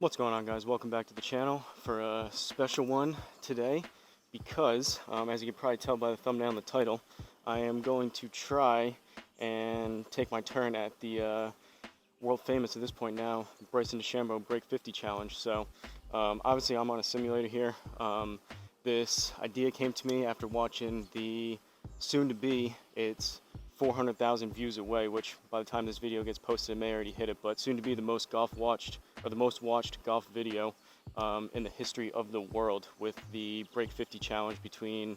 What's going on, guys? Welcome back to the channel for a special one today because, as you can probably tell by the thumbnail and the title, I am going to try and take my turn at the world famous at this point now, Bryson DeChambeau Break 50 Challenge. So, obviously I'm on a simulator here. This idea came to me after watching the soon-to-be, it's 400,000 views away, which by the time this video gets posted, it may already hit it, but soon to be the most watched golf video in the history of the world, with the Break 50 challenge between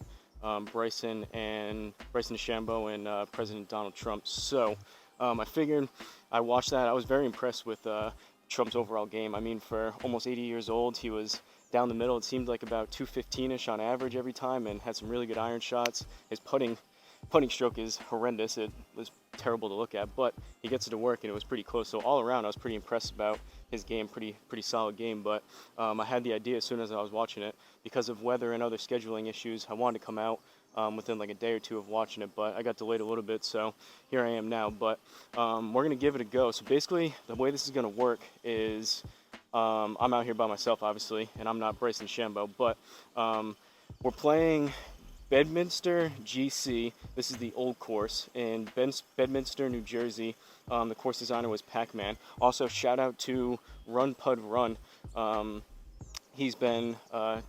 Bryson DeChambeau and President Donald Trump. So I figured I watched that. I was very impressed with Trump's overall game. I mean, for almost 80 years old, he was down the middle. It seemed like about 215-ish on average every time, and had some really good iron shots. His putting stroke is horrendous. It was terrible to look at, but he gets it to work, and it was pretty close. So all around, I was pretty impressed about his game. Pretty solid game. But I had the idea as soon as I was watching it, because of weather and other scheduling issues, I wanted to come out within like a day or two of watching it, but I got delayed a little bit, so here I am now. But we're gonna give it a go. So basically, the way this is gonna work is I'm out here by myself, obviously, and I'm not Bryson DeChambeau, but we're playing Bedminster GC. This is the old course in Bedminster, New Jersey. The course designer was Pac-Man. Also, shout out to Run Pud Run. He's been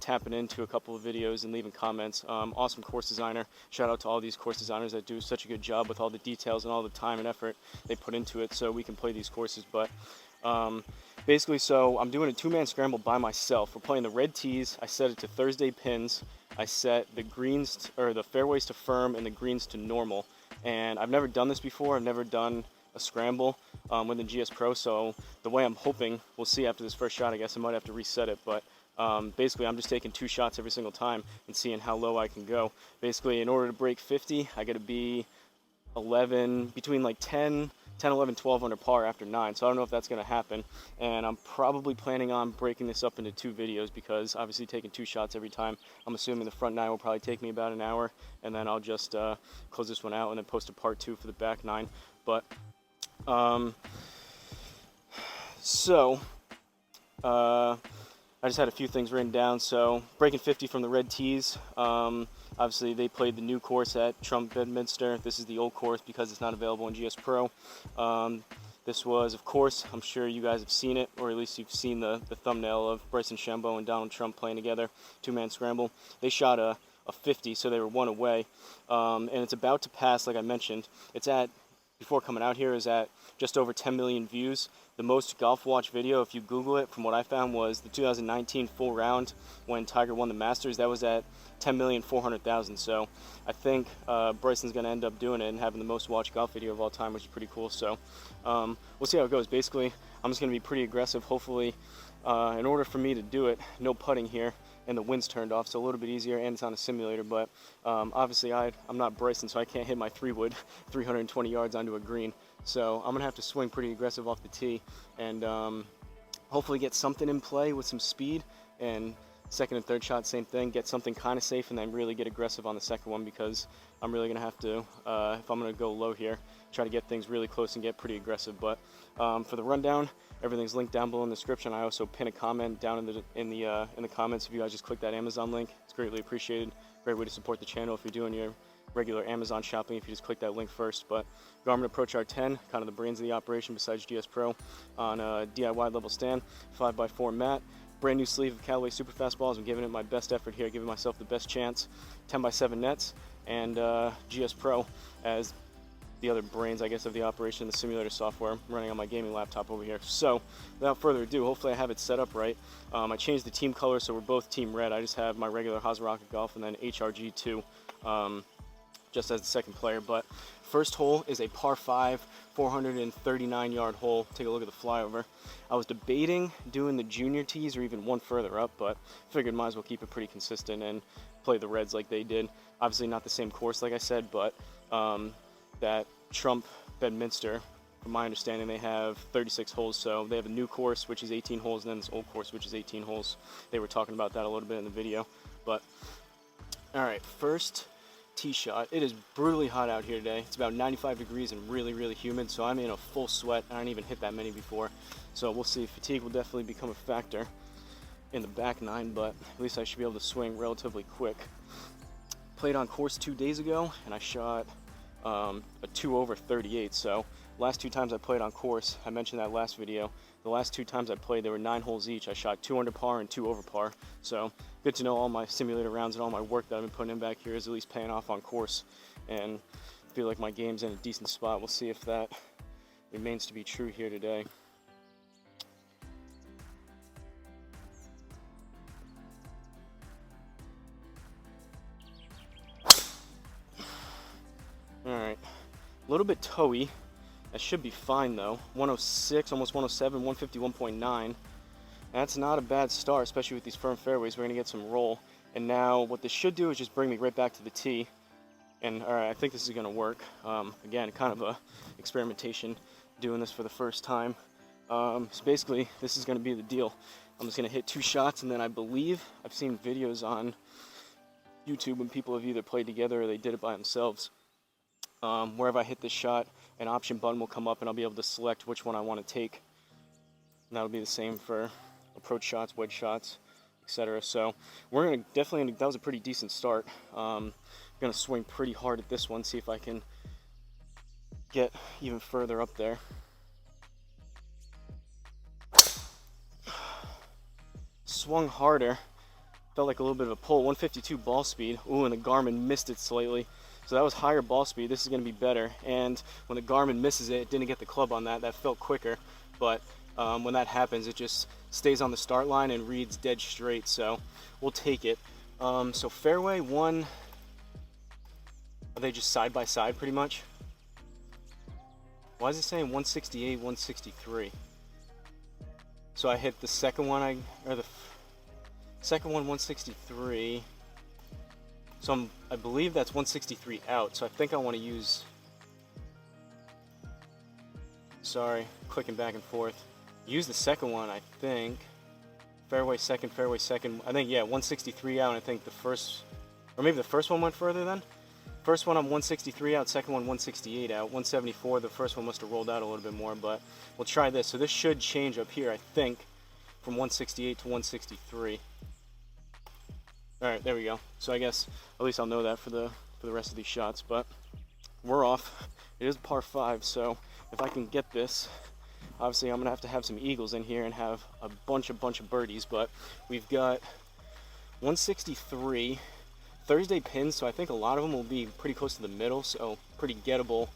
tapping into a couple of videos and leaving comments. Awesome course designer. Shout out to all these course designers that do such a good job with all the details and all the time and effort they put into it so we can play these courses. But basically, so I'm doing a two-man scramble by myself. We're playing the red tees. I set it to Thursday pins. I set the greens, or the fairways, to firm and the greens to normal. And I've never done this before. I've never done a scramble with the GSPro. So the way I'm hoping, we'll see after this first shot. I guess I might have to reset it, but basically I'm just taking 2 shots every single time and seeing how low I can go. Basically, in order to break 50, I got to be 11, between like 10, 11, 12 under par after 9. So I don't know if that's going to happen. And I'm probably planning on breaking this up into 2 videos, because obviously taking 2 shots every time, I'm assuming the front 9 will probably take me about an hour, and then I'll just close this one out and then post a part 2 for the back 9. But I just had a few things written down. So breaking 50 from the red tees. Obviously, they played the new course at Trump Bedminster. This is the old course because it's not available in GSPro. This was, of course, I'm sure you guys have seen it, or at least you've seen the thumbnail of Bryson DeChambeau and Donald Trump playing together, two-man scramble. They shot a 50, so they were 1 away. And it's about to pass, like I mentioned. It's at, before coming out here, is at just over 10 million views. The most golf watch video, if you Google it, from what I found, was the 2019 full round when Tiger won the Masters. That was at 10,400,000. So I think Bryson's going to end up doing it and having the most watched golf video of all time, which is pretty cool. So we'll see how it goes. Basically, I'm just going to be pretty aggressive. Hopefully, in order for me to do it, no putting here, and the wind's turned off, so a little bit easier, and it's on a simulator. But obviously I'm not Bryson, so I can't hit my 3-wood 320 yards onto a green. So I'm going to have to swing pretty aggressive off the tee and hopefully get something in play with some speed. And second and third shot, same thing, get something kind of safe, and then really get aggressive on the second one, because I'm really going to have to, if I'm going to go low here, try to get things really close and get pretty aggressive. But for the rundown, everything's linked down below in the description. I also pin a comment down in the comments. If you guys just click that Amazon link, it's greatly appreciated. Great way to support the channel if you're doing your regular Amazon shopping, if you just click that link first. But Garmin Approach R10, kind of the brains of the operation besides GSPro, on a DIY level stand, 5x4 mat, brand new sleeve of Callaway Super Fast balls. I'm giving it my best effort here, giving myself the best chance. 10x7 nets, and GSPro as the other brains, I guess, of the operation, the simulator software running on my gaming laptop over here. So without further ado, hopefully I have it set up right. I changed the team color, so we're both team red. I just have my regular Hosel Rocket Golf and then HRG2 just as the second player. But first hole is a par 5, 439-yard hole. Take a look at the flyover. I was debating doing the junior tees or even one further up, but figured might as well keep it pretty consistent and play the reds like they did. Obviously not the same course, like I said, but that Trump Bedminster, from my understanding, they have 36 holes. So they have a new course, which is 18 holes, and then this old course, which is 18 holes. They were talking about that a little bit in the video. But all right, first tee shot. It is brutally hot out here today. It's about 95 degrees and really, really humid, so I'm in a full sweat. I didn't even hit that many before. So we'll see. Fatigue will definitely become a factor in the back nine, but at least I should be able to swing relatively quick. Played on course 2 days ago, and I shot a 2 over 38. So last 2 times I played on course, I mentioned that last video, the last 2 times I played, there were 9 holes each. I shot 2 under par and 2 over par. So good to know all my simulator rounds and all my work that I've been putting in back here is at least paying off on course, and I feel like my game's in a decent spot. We'll see if that remains to be true here today. Alright, a little bit toey. That should be fine though. 106, almost 107, 151.9. That's not a bad start, especially with these firm fairways. We're going to get some roll. And now what this should do is just bring me right back to the tee. And alright, I think this is going to work. Again, kind of a experimentation, doing this for the first time. So basically, this is going to be the deal. I'm just going to hit 2 shots, and then I believe I've seen videos on YouTube when people have either played together or they did it by themselves. Wherever I hit this shot, an option button will come up and I'll be able to select which one I want to take. And that'll be the same for approach shots, wedge shots, etc. So we're going to definitely, that was a pretty decent start. I'm going to swing pretty hard at this one, see if I can get even further up there. Swung harder, felt like a little bit of a pull, 152 ball speed. Ooh, and the Garmin missed it slightly. So that was higher ball speed. This is going to be better. And when the Garmin misses it, it didn't get the club on that. That felt quicker. But when that happens, it just stays on the start line and reads dead straight. So we'll take it. So fairway one, are they just side by side pretty much? Why is it saying 168, 163? So I hit the second one, second one 163. So I believe that's 163 out, so I think I want to use, sorry, clicking back and forth. Use the second one, I think. Fairway second, I think, yeah, 163 out, and I think the first, or maybe the first one went further then? First one I'm 163 out, second one 168 out, 174, the first one must have rolled out a little bit more, but we'll try this. So this should change up here, I think, from 168 to 163. Alright, there we go. So I guess at least I'll know that for the rest of these shots, but we're off. It is par 5, so if I can get this, obviously I'm going to have some eagles in here and have a bunch of birdies, but we've got 163 Thursday pins, so I think a lot of them will be pretty close to the middle, so pretty gettable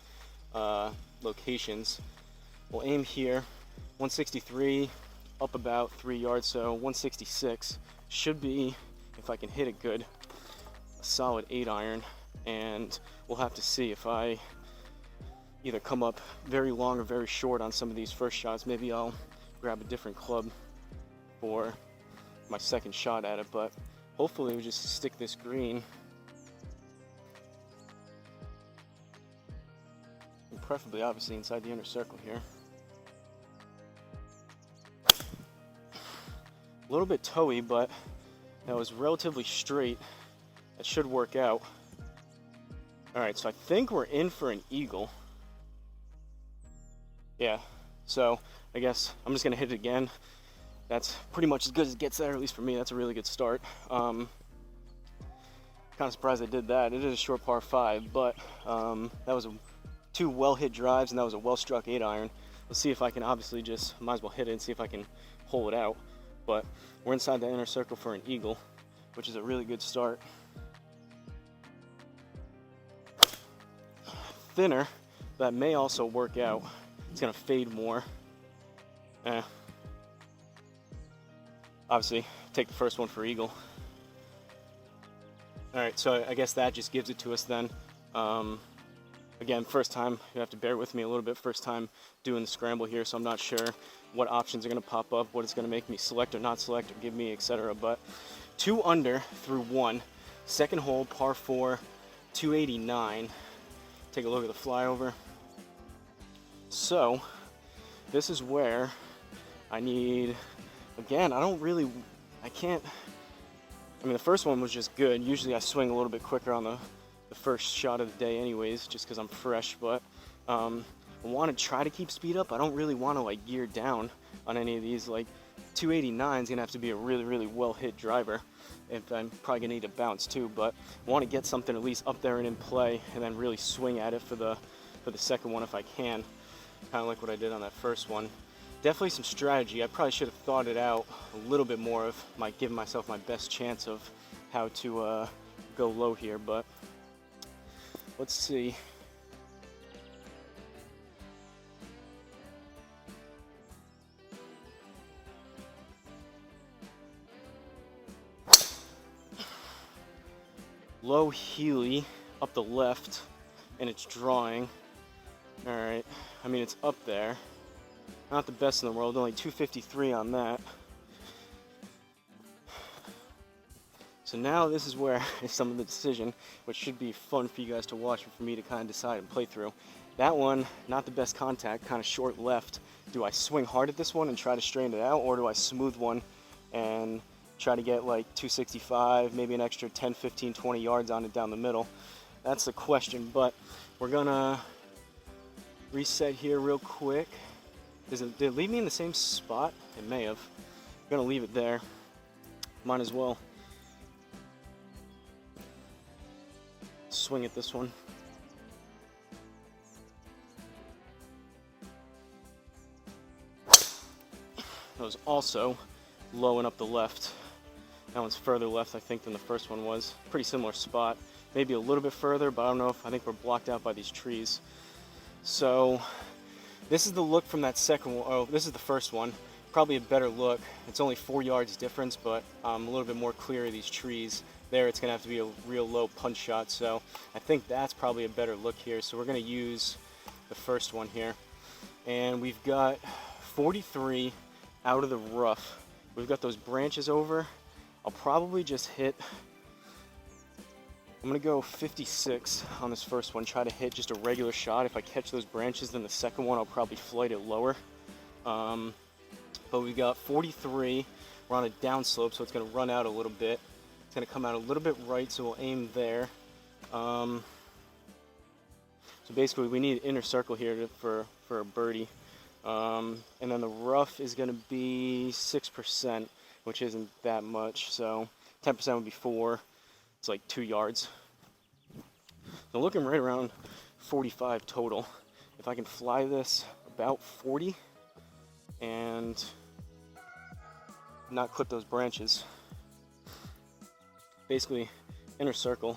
locations. We'll aim here, 163, up about 3 yards, so 166 should be, if I can hit it good, a solid 8-iron, and we'll have to see if I either come up very long or very short on some of these first shots. Maybe I'll grab a different club for my second shot at it, but hopefully we'll just stick this green, and preferably obviously inside the inner circle here. A little bit toey, but that was relatively straight. That should work out. Alright, so I think we're in for an eagle. Yeah, so I guess I'm just going to hit it again. That's pretty much as good as it gets there, at least for me. That's a really good start. Kind of surprised I did that. It is a short par 5, but that was 2 well-hit drives, and that was a well-struck 8-iron. Let's see if I can, obviously just, might as well hit it and see if I can hole it out. But we're inside the inner circle for an eagle, which is a really good start. Thinner, that may also work out. It's going to fade more. Obviously, take the first one for eagle. Alright, so I guess that just gives it to us then. Again, first time, you have to bear with me a little bit, first time doing the scramble here, so I'm not sure what options are going to pop up, what it's going to make me select or not select or give me, etc. But 2 under through 1, second hole, par 4, 289. Take a look at the flyover. So, this is where I need, again, I mean, the first one was just good. Usually I swing a little bit quicker on the the first shot of the day anyways, just because I'm fresh. But I want to try to keep speed up. I don't really want to like gear down on any of these. Like 289 is gonna have to be a really well hit driver, if I'm probably gonna need a bounce too. But I want to get something at least up there and in play, and then really swing at it for the second one if I can, kind of like what I did on that first one. Definitely some strategy. I probably should have thought it out a little bit more, of giving myself my best chance of how to go low here. But let's see. Low Healy up the left, and it's drawing. All right, I mean, it's up there. Not the best in the world, only 253 on that. So now this is where is some of the decision, which should be fun for you guys to watch and for me to kind of decide and play through. That one, not the best contact, kind of short left. Do I swing hard at this one and try to straighten it out, or do I smooth one and try to get like 265, maybe an extra 10, 15, 20 yards on it down the middle? That's the question, but we're gonna reset here real quick. Did it leave me in the same spot? It may have. I'm gonna leave it there. Might as well swing at this one. That was also low and up the left. That one's further left, I think, than the first one was. Pretty similar spot. Maybe a little bit further, but I don't know if, I think we're blocked out by these trees. So this is the look from that second one. Oh, this is the first one. Probably a better look. It's only 4 yards difference, but a little bit more clear of these trees. There, it's gonna have to be a real low punch shot. So I think that's probably a better look here. So we're gonna use the first one here. And we've got 43 out of the rough. We've got those branches over. I'll probably just hit, I'm gonna go 56 on this first one, try to hit just a regular shot. If I catch those branches, then the second one I'll probably flight it lower. But we've got 43, we're on a downslope, so it's gonna run out a little bit. It's gonna come out a little bit right, so we'll aim there. So basically we need inner circle here for a birdie. And then the rough is gonna be 6%, which isn't that much, so 10% would be 4. It's like 2 yards. So looking right around 45 total. If I can fly this about 40 and not clip those branches, basically inner circle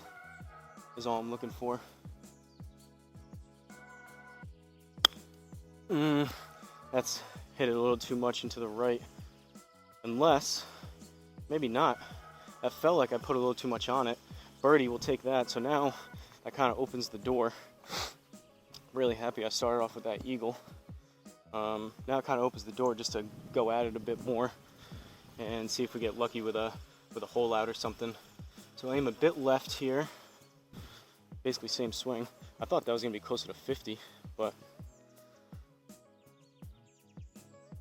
is all I'm looking for. That's hit it a little too much into the right. Unless, maybe not. That felt like I put a little too much on it. Birdie will take that, so now that kind of opens the door. Really happy I started off with that eagle. Now it kind of opens the door just to go at it a bit more and see if we get lucky with a hole out or something. So I aim a bit left here. Basically same swing. I thought that was gonna be closer to 50, but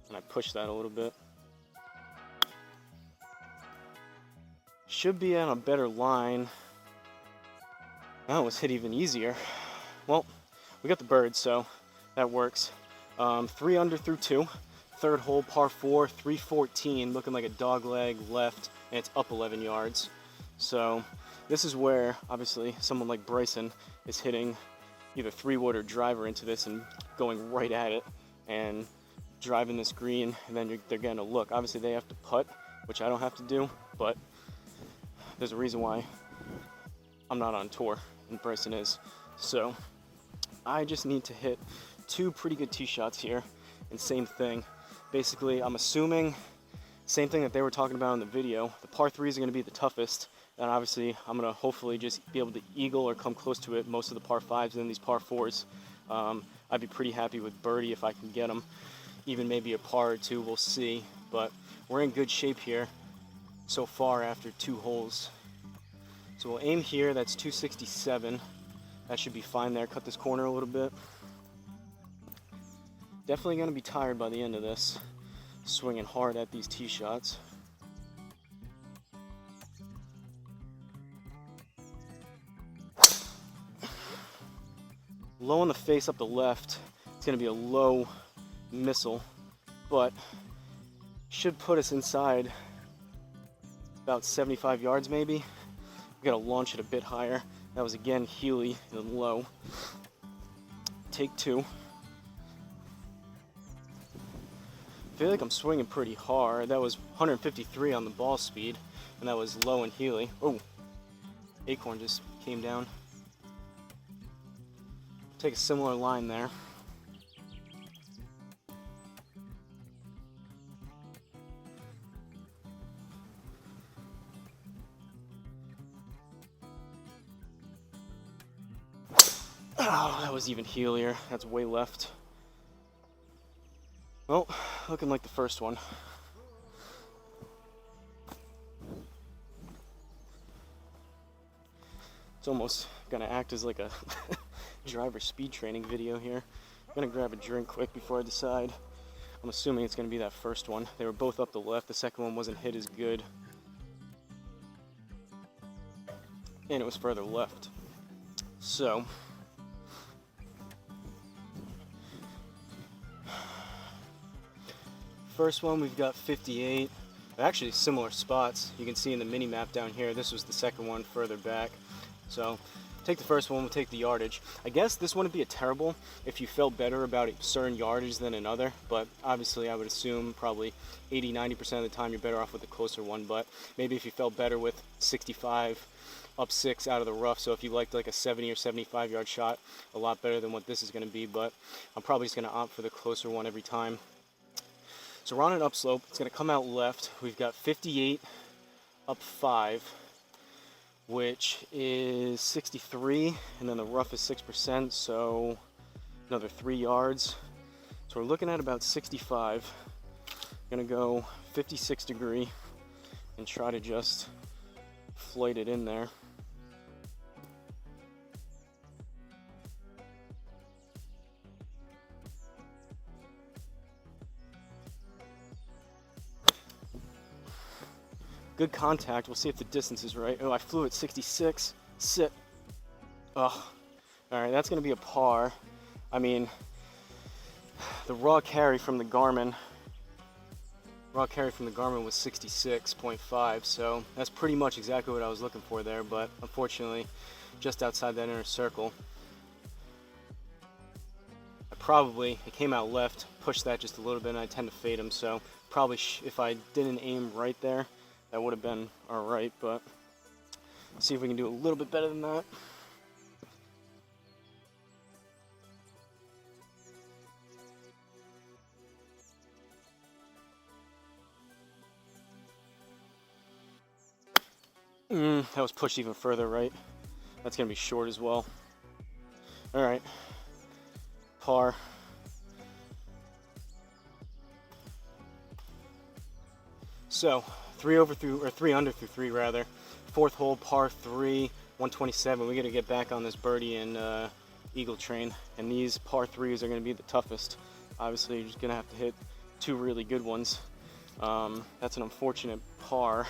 and I pushed that a little bit. Should be on a better line. That was hit even easier. Well, we got the bird, so that works. 3 under through 2. Third hole, par 4, 314, looking like a dog leg left, and it's up 11 yards. So this is where, obviously, someone like Bryson is hitting either 3-wood or driver into this and going right at it and driving this green, and then they're getting a look. Obviously, they have to putt, which I don't have to do, but there's a reason why I'm not on tour and Bryson is. So I just need to hit 2 pretty good tee shots here, and same thing. Basically, I'm assuming same thing that they were talking about in the video. The par 3s are going to be the toughest, and obviously I'm going to hopefully just be able to eagle or come close to it most of the par 5s, and then these par 4s. I'd be pretty happy with birdie if I can get them. Even maybe a par or 2, we'll see. But we're in good shape here so far after 2 holes. So we'll aim here, that's 267. That should be fine there. Cut this corner a little bit. Definitely going to be tired by the end of this, swinging hard at these tee shots. Low on the face up the left, it's going to be a low missile, but should put us inside about 75 yards maybe. We got to launch it a bit higher. That was again Healy and low. Take 2. I feel like I'm swinging pretty hard. That was 153 on the ball speed, and that was low and Healy. Oh, acorn just came down. Take a similar line there. Oh, that was even Healier. That's way left. Well, looking like the first one. It's almost gonna act as like a driver speed training video here. I'm gonna grab a drink quick before I decide. I'm assuming it's gonna be that first one. They were both up the left. The second one wasn't hit as good. And it was further left. So, first one we've got 58. Actually similar spots. You can see in the mini map down here. This was the second one further back. So take the first one, we'll take the yardage. I guess this wouldn't be a terrible if you felt better about a certain yardage than another, but obviously I would assume probably 80-90% of the time you're better off with the closer one, but maybe if you felt better with 65 up 6 out of the rough, so if you liked like a 70 or 75 yard shot, a lot better than what this is going to be, but I'm probably just going to opt for the closer one every time. So we're on an upslope. It's going to come out left. We've got 58 up 5, which is 63, and then the rough is 6%, so another 3 yards. So we're looking at about 65. Going to go 56 degree and try to just float it in there. Good contact. We'll see if the distance is right. Oh, I flew at 66. Sit. Oh. Alright, that's going to be a par. I mean, the raw carry from the Garmin was 66.5, so that's pretty much exactly what I was looking for there, but unfortunately, just outside that inner circle. It came out left, pushed that just a little bit, and I tend to fade him, so probably if I didn't aim right there, that would have been alright, but let's see if we can do a little bit better than that. That was pushed even further right. That's going to be short as well. Alright. Par. So, 3 under through 3 rather. Fourth hole, par 3, 127. We got to get back on this birdie and eagle train, and these par 3s are going to be the toughest. Obviously, you're just going to have to hit 2 really good ones. That's an unfortunate par.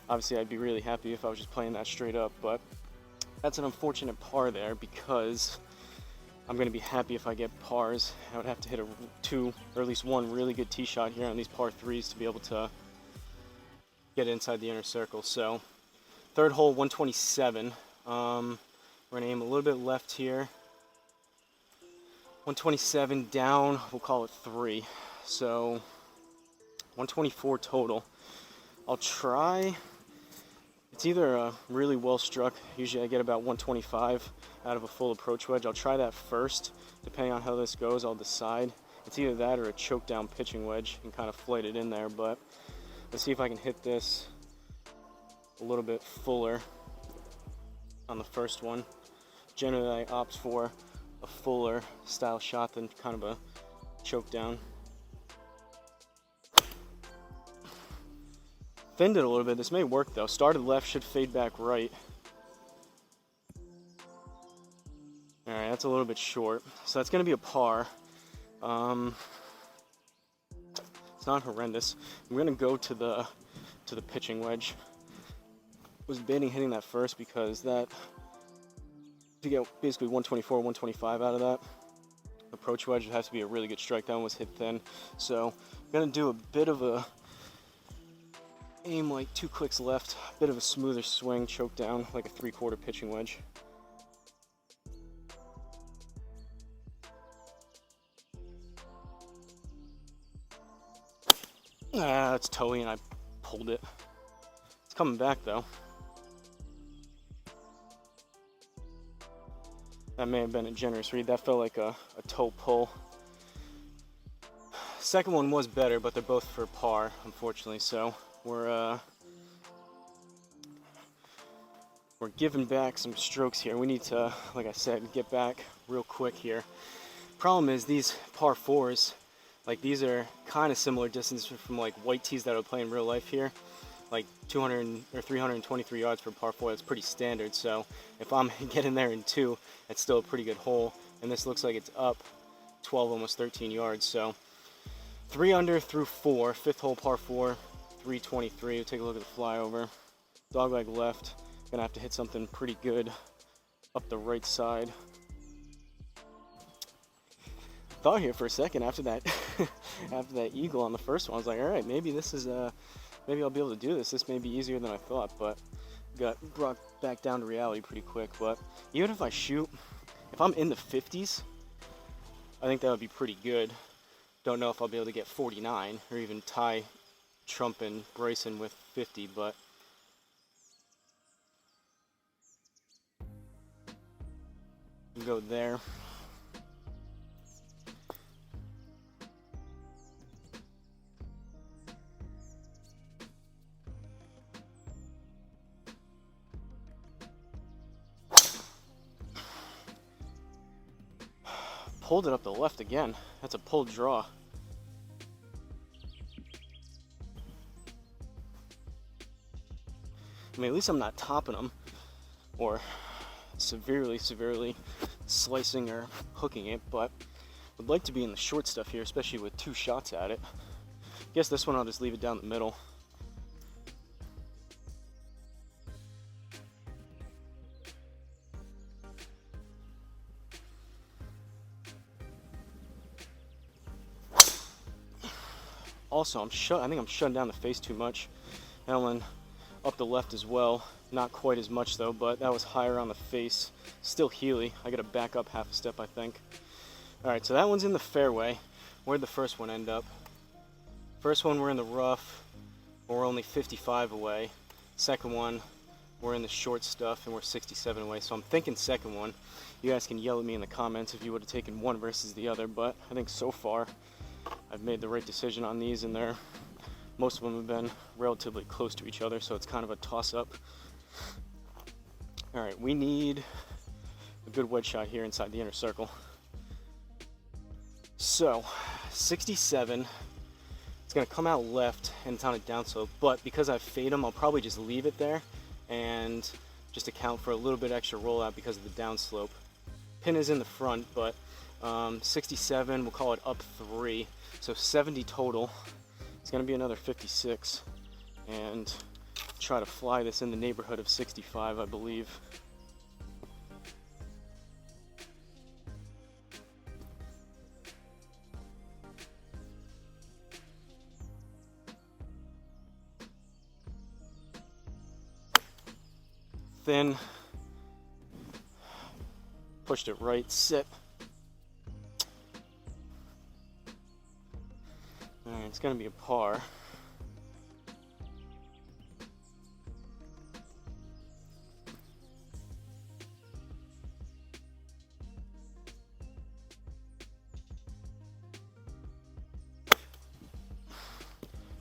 Obviously, I'd be really happy if I was just playing that straight up, but that's an unfortunate par there because I'm going to be happy if I get pars. I would have to hit 2 or at least 1 really good tee shot here on these par 3s to be able to get inside the inner circle. So, third hole, 127. We're going to aim a little bit left here. 127 down, we'll call it 3. So, 124 total. I'll try. It's either a really well struck, usually I get about 125 out of a full approach wedge. I'll try that first. Depending on how this goes, I'll decide. It's either that or a choke down pitching wedge and kind of float it in there, but let's see if I can hit this a little bit fuller on the first one. Generally I opt for a fuller style shot than kind of a choke down. Thinned it a little bit. This may work though. Started left, should fade back right. Alright, that's a little bit short. So that's going to be a par. It's not horrendous. I'm going to go to the pitching wedge. Was debating hitting that first because that to get basically 124, 125 out of that. Approach wedge, it has to be a really good strike. That one was hit thin. So I'm gonna do a bit of a aim like 2 clicks left, a bit of a smoother swing, choke down like a 3/4 pitching wedge. That's toey and I pulled it. It's coming back though. That may have been a generous read. That felt like a toe pull. Second one was better, but they're both for par, unfortunately. So we're giving back some strokes here. We need to, like I said, get back real quick here. Problem is these par 4s, like these are kind of similar distance from like white tees that I would play in real life here. Like 200 or 323 yards for par 4, that's pretty standard. So if I'm getting there in 2, that's still a pretty good hole. And this looks like it's up 12, almost 13 yards. So 3 under through 4, 5th hole par 4, 323. We'll take a look at the flyover. Dogleg left. Gonna have to hit something pretty good up the right side. Thought here for a second after that after that eagle on the first one, I was like, all right, maybe this is maybe I'll be able to do this. This may be easier than I thought, but got brought back down to reality pretty quick. But even if I shoot, if I'm in the 50s, I think that would be pretty good. Don't know if I'll be able to get 49 or even tie Trump and Bryson with 50, but go there. Pulled it up the left again. That's a pulled draw. I mean, at least I'm not topping them or severely slicing or hooking it, but would like to be in the short stuff here, especially with 2 shots at it. Guess this one I'll just leave it down the middle. Also, I think I'm shutting down the face too much. That one up the left as well. Not quite as much though, but that was higher on the face. Still Healy. I gotta back up half a step, I think. Alright, so that one's in the fairway. Where'd the first one end up? First one we're in the rough. We're only 55 away. Second one, we're in the short stuff and we're 67 away. So I'm thinking second one. You guys can yell at me in the comments if you would have taken one versus the other, but I think so far I've made the right decision on these, and most of them have been relatively close to each other, so it's kind of a toss-up. All right, we need a good wedge shot here inside the inner circle. So 67, it's gonna come out left and it's on a downslope, but because I fade them, I'll probably just leave it there and just account for a little bit extra rollout because of the downslope. Pin is in the front, but 67, we'll call it up 3, so 70 total. It's going to be another 56, and try to fly this in the neighborhood of 65, I believe. Thin, pushed it right, sit. Alright, it's going to be a par.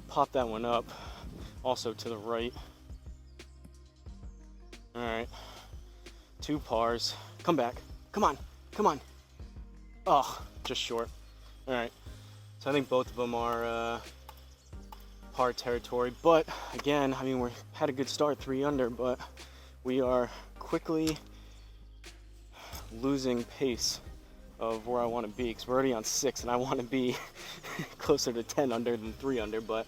Pop that one up, also to the right. Alright, 2 pars. Come back. Come on. Come on. Oh, just short. Alright. So I think both of them are par territory. But again, I mean, we had a good start, 3 under, but we are quickly losing pace of where I want to be, because we're already on 6 and I want to be closer to 10 under than 3 under. But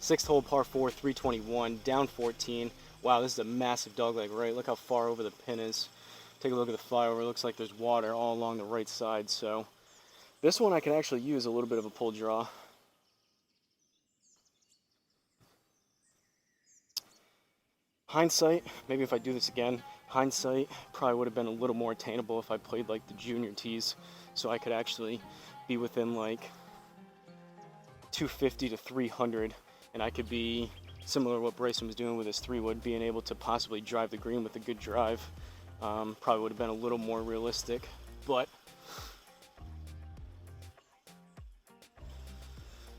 6th hole par 4, 321, down 14. Wow, this is a massive dogleg, right? Look how far over the pin is. Take a look at the flyover. It looks like there's water all along the right side, so this one I can actually use a little bit of a pull draw. Hindsight, maybe if I do this again, hindsight probably would have been a little more attainable if I played like the junior tees, so I could actually be within like 250 to 300, and I could be similar to what Bryson was doing with his 3-wood, being able to possibly drive the green with a good drive. Probably would have been a little more realistic, but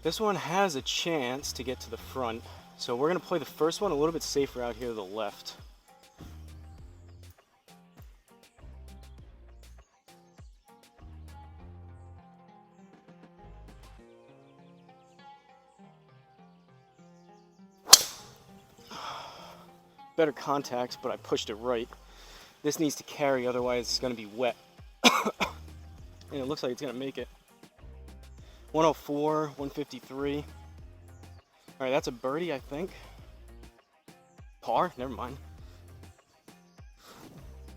this one has a chance to get to the front. So we're going to play the first one a little bit safer out here to the left. Better contact, but I pushed it right. This needs to carry, otherwise it's going to be wet. And it looks like it's going to make it. 104, 153. All right, that's a birdie, I think. Par? Never mind.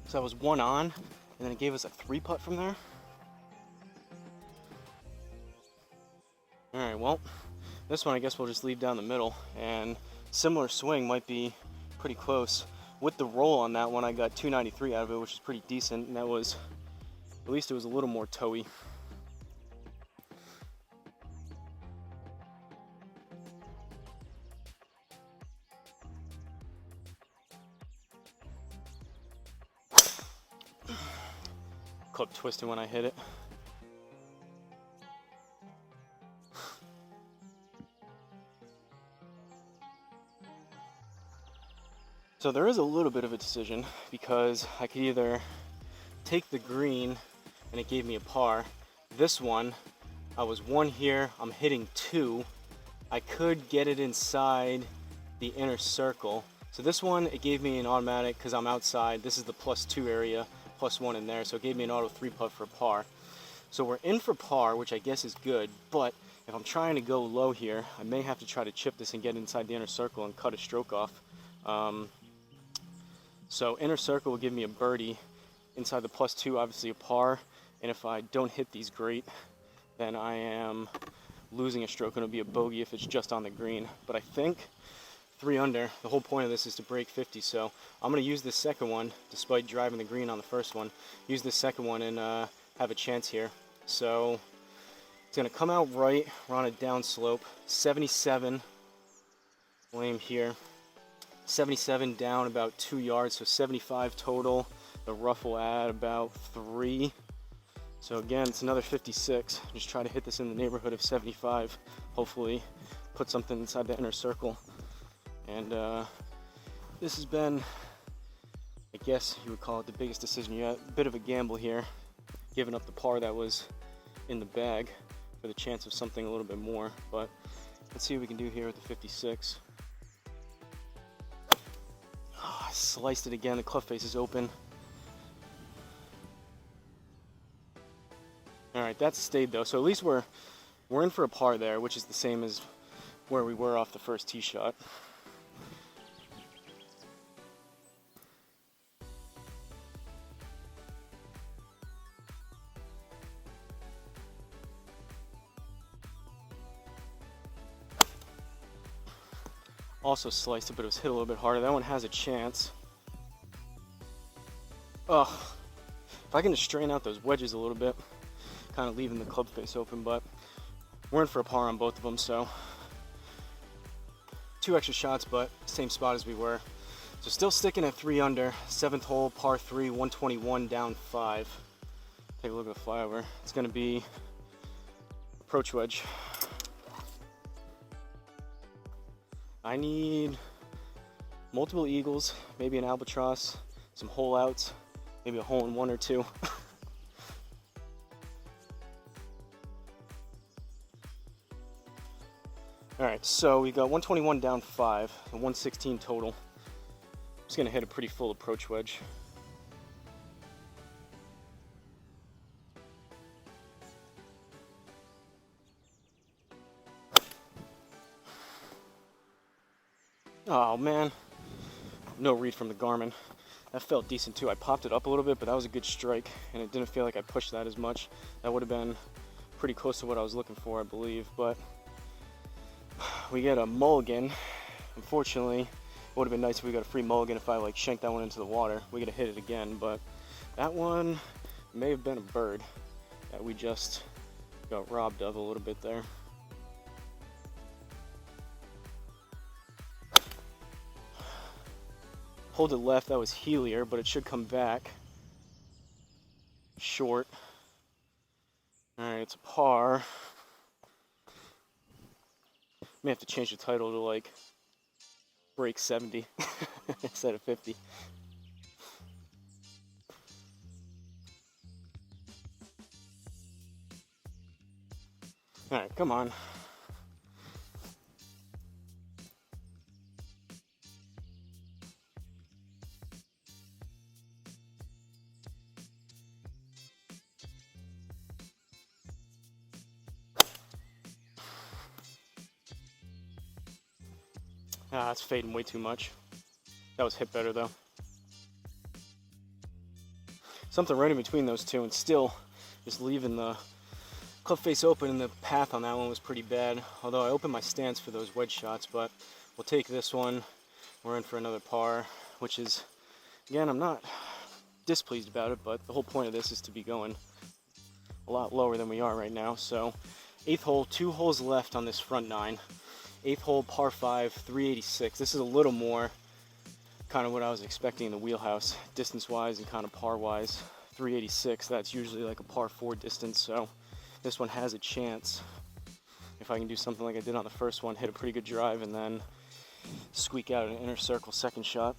So that was one on, and then it gave us a 3-putt from there. All right, well, this one I guess we'll just leave down the middle, and similar swing might be pretty close. With the roll on that one, I got 293 out of it, which is pretty decent, and that was, at least it was a little more towy. Club twisted when I hit it. So there is a little bit of a decision, because I could either take the green and it gave me a par. This one, I was 1 here, I'm hitting 2. I could get it inside the inner circle. So this one, it gave me an automatic because I'm outside. This is the +2 area, +1 in there, so it gave me an auto 3-putt for a par. So we're in for par, which I guess is good, but if I'm trying to go low here, I may have to try to chip this and get inside the inner circle and cut a stroke off. So inner circle will give me a birdie. Inside the +2, obviously a par, and if I don't hit these great, then I am losing a stroke, and it'll be a bogey if it's just on the green. But I think 3 under, the whole point of this is to break 50, so I'm going to use this second one, despite driving the green on the first one, use this second one and have a chance here. So it's going to come out right, we're on a down slope, 77, we'll aim here, 77 down about 2 yards, so 75 total. The rough will add about 3. So again, it's another 56. Just try to hit this in the neighborhood of 75. Hopefully put something inside the inner circle. And this has been, I guess you would call it the biggest decision yet. A bit of a gamble here, giving up the par that was in the bag for the chance of something a little bit more. But let's see what we can do here with the 56. Oh, I sliced it again. The club face is open. All right, that's stayed though. So at least we're in for a par there, which is the same as where we were off the first tee shot. Also sliced it, but it was hit a little bit harder. That one has a chance. Ugh. If I can just straighten out those wedges a little bit, kind of leaving the club face open, but we're in for a par on both of them, so 2 extra shots, but same spot as we were. So still sticking at 3 under, 7th hole, par 3, 121 down 5. Take a look at the flyover. It's going to be approach wedge. I need multiple eagles, maybe an albatross, some hole outs, maybe a hole in 1 or 2. All right, so we got 121 down 5, and 116 total. I'm just gonna hit a pretty full approach wedge. Oh man, no read from the Garmin. That felt decent too. I popped it up a little bit, but that was a good strike, and it didn't feel like I pushed that as much. That would have been pretty close to what I was looking for, I believe, but we get a mulligan. Unfortunately, it would have been nice if we got a free mulligan if I like shanked that one into the water. We gotta hit it again, but that one may have been a bird that we just got robbed of a little bit there. Hold it left, that was Helier, but it should come back short. Alright, it's a par. May have to change the title to like break 70 instead of 50. Alright, come on. Ah, it's fading way too much. That was hit better though. Something right in between those two, and still just leaving the club face open, and the path on that one was pretty bad. Although I opened my stance for those wedge shots, but we'll take this one. We're in for another par, which is, again, I'm not displeased about it, but the whole point of this is to be going a lot lower than we are right now. So 8th hole, 2 holes left on this front 9. 8th hole, par 5, 386. This is a little more kind of what I was expecting in the wheelhouse, distance-wise and kind of par-wise. 386, that's usually like a par 4 distance, so this one has a chance. If I can do something like I did on the first one, hit a pretty good drive and then squeak out an inner circle second shot.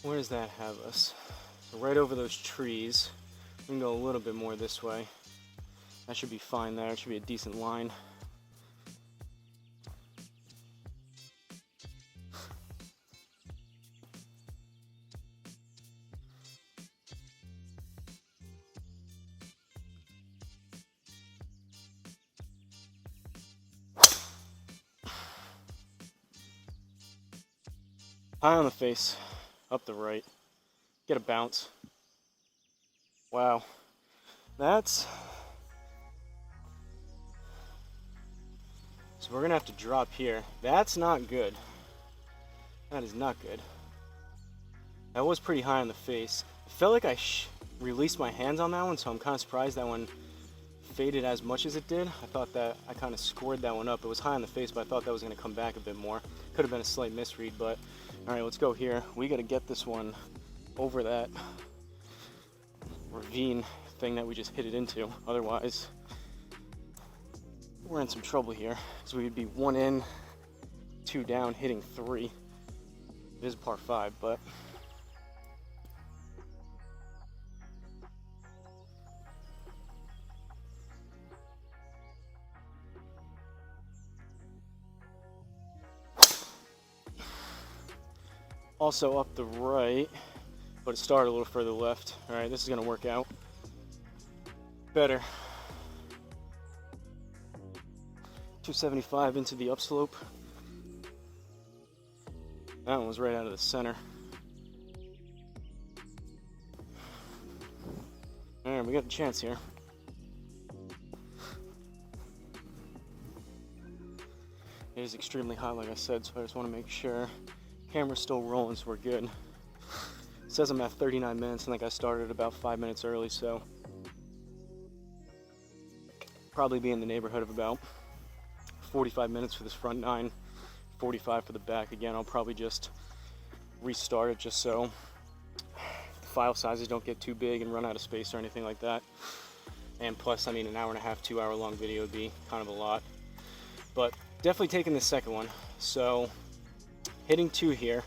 Where does that have us? So right over those trees. We can go a little bit more this way. That should be fine there. It should be a decent line. High on the face. Up the right. Get a bounce. Wow. That's... So we're going to have to drop here. That's not good. That is not good. That was pretty high on the face. I felt like I released my hands on that one, so I'm kind of surprised that one faded as much as it did. I thought that I kind of scored that one up. It was high on the face, but I thought that was going to come back a bit more. Could have been a slight misread, but all right, let's go here. We got to get this one over that ravine thing that we just hit it into. Otherwise, we're in some trouble here. So we would be 1 in, 2 down, hitting 3. It is par 5, but also up the right, but it started a little further left. All right, this is gonna work out better. 275 into the upslope. That one was right out of the center. All right, we got a chance here. It is extremely hot, like I said, so I just want to make sure. Camera's still rolling, so we're good. It says I'm at 39 minutes, and like I started about 5 minutes early, so probably be in the neighborhood of about 45 minutes for this front 9, 45 for the back. Again, I'll probably just restart it just so the file sizes don't get too big and run out of space or anything like that. And plus, I mean, an hour and a half, 2 hour long video would be kind of a lot. But definitely taking the second one. So hitting 2 here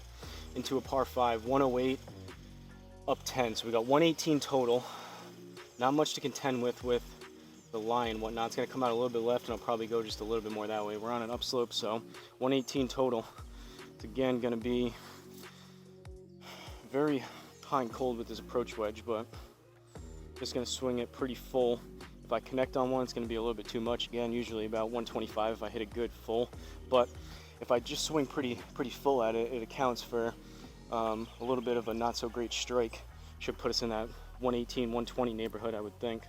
into a par 5, 108 up 10. So we got 118 total. Not much to contend with the lie and whatnot. It's going to come out a little bit left, and I'll probably go just a little bit more that way. We're on an upslope, so 118 total. It's again going to be very high and cold with this approach wedge, but just going to swing it pretty full. If I connect on one, it's going to be a little bit too much. Again, usually about 125 if I hit it good full. But if I just swing pretty full at it, it accounts for a little bit of a not so great strike. Should put us in that 118, 120 neighborhood, I would think.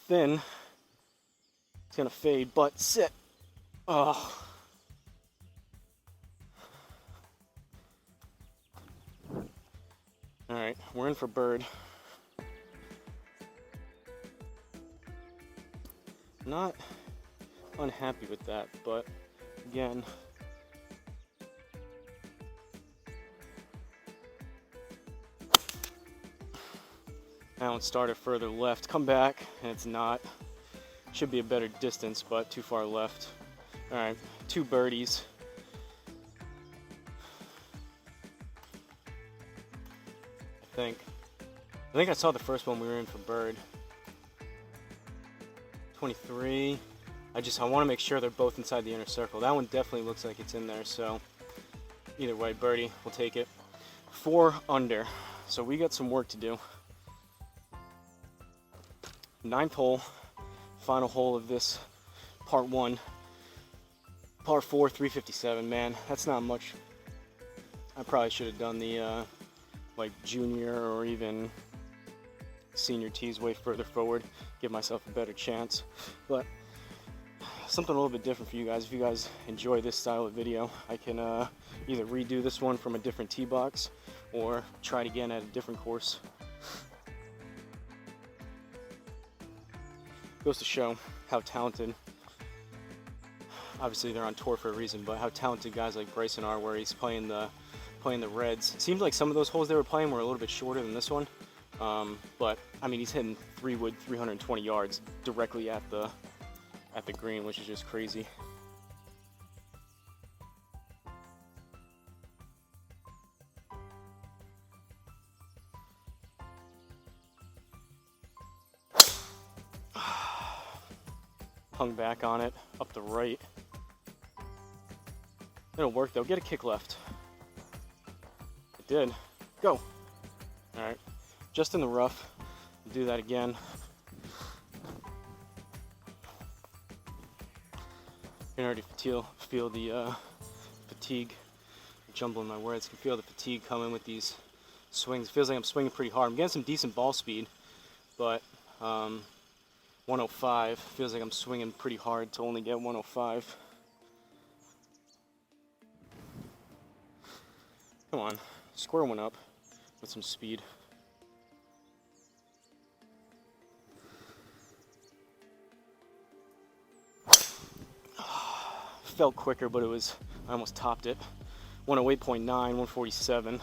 Thin. It's gonna fade, but sit. Oh. All right, we're in for bird. Not unhappy with that, but again, I don't start it further left, come back, and it's not. Should be a better distance, but too far left. All right, 2 birdies. I think I saw the first one we were in for bird. 23. I want to make sure they're both inside the inner circle. That one definitely looks like it's in there, so either way, birdie, we'll take it. 4 under, so we got some work to do. 9th hole, final hole of this part 1. Par 4, 357, man, that's not much. I probably should have done the like junior or even senior tees way further forward, give myself a better chance. But something a little bit different for you guys. If you guys enjoy this style of video, I can either redo this one from a different tee box or try it again at a different course. Goes to show how talented, obviously they're on tour for a reason, but how talented guys like Bryson are, where he's playing the reds. It seems like some of those holes they were playing were a little bit shorter than this one, but I mean, he's hitting 3-wood 320 yards directly at the green, which is just crazy. Hung back on it, up the right. It'll work though. Get a kick left. It did. Go. All right. Just in the rough. Do that again. You can already feel the fatigue. I'm jumbling my words. You can feel the fatigue coming with these swings. It feels like I'm swinging pretty hard. I'm getting some decent ball speed, but 105 feels like I'm swinging pretty hard to only get 105. Come on, square one up with some speed. Felt quicker, but I almost topped it. 108.9, 147.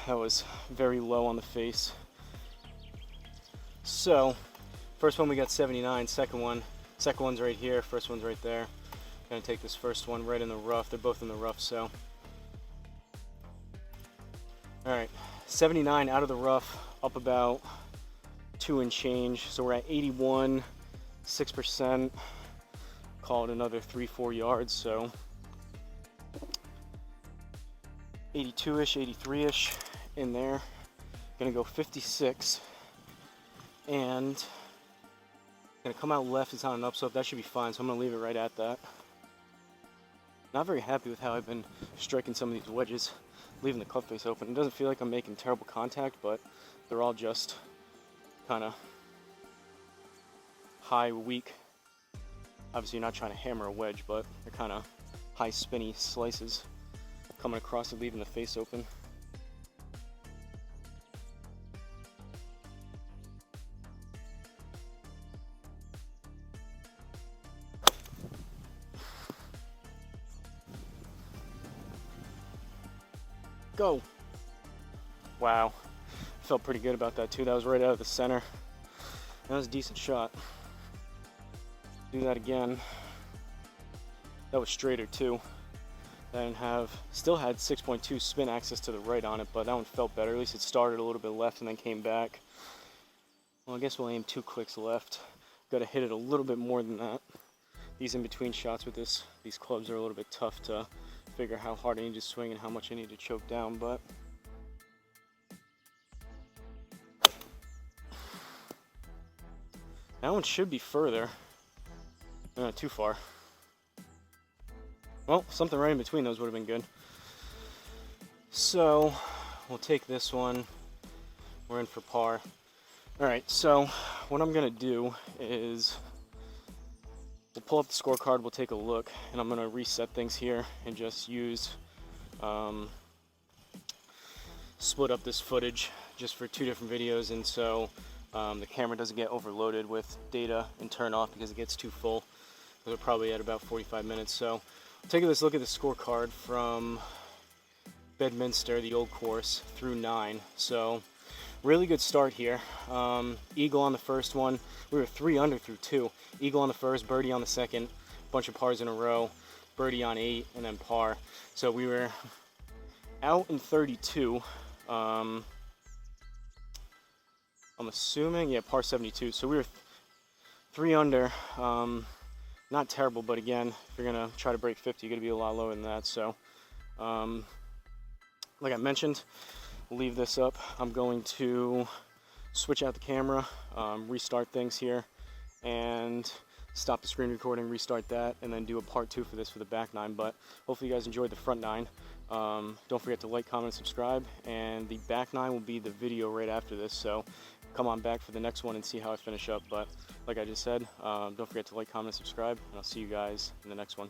That was very low on the face. So, first one we got 79, second one's right here, first one's right there. Gonna take this first one right in the rough. They're both in the rough, so. All right, 79 out of the rough, up about 2 and change. So we're at 81, 6%. Call it another 3-4 yards, so 82-ish, 83-ish in there. Gonna go 56, and gonna come out left. It's on an upslope. That should be fine, so I'm gonna leave it right at that. Not very happy with how I've been striking some of these wedges, leaving the club face open. It doesn't feel like I'm making terrible contact, but they're all just kind of high, weak. Obviously, you're not trying to hammer a wedge, but they're kind of high, spinny slices coming across and leaving the face open. Go. Wow. Felt pretty good about that too. That was right out of the center. That was a decent shot. Do that again. That was straighter too. I didn't have, still had 6.2 spin axis to the right on it, but that one felt better. At least it started a little bit left and then came back. Well, I guess we'll aim 2 clicks left. Got to hit it a little bit more than that. These in-between shots with these clubs are a little bit tough to figure how hard I need to swing and how much I need to choke down, but that one should be further. Not too far. Well, something right in between those would have been good. So we'll take this one. We're in for par. Alright, so what I'm going to do is we'll pull up the scorecard, we'll take a look, and I'm going to reset things here and just use, split up this footage just for 2 different videos, and so the camera doesn't get overloaded with data and turn off because it gets too full. We're probably at about 45 minutes. So take a look at the scorecard from Bedminster, the old course, through 9. So really good start here. Eagle on the first one. We were 3 under through 2. Eagle on the first, birdie on the second, bunch of pars in a row, birdie on 8, and then par. So we were out in 32. I'm assuming, yeah, par 72. So we were 3 under. Not terrible, but again, if you're going to try to break 50, you're going to be a lot lower than that. So, like I mentioned, we'll leave this up. I'm going to switch out the camera, restart things here, and stop the screen recording, restart that, and then do a part 2 for this for the back 9. But hopefully you guys enjoyed the front 9. Don't forget to like, comment, and subscribe, and the back 9 will be the video right after this. So come on back for the next one and see how I finish up. But like I just said, don't forget to like, comment, and subscribe, and I'll see you guys in the next one.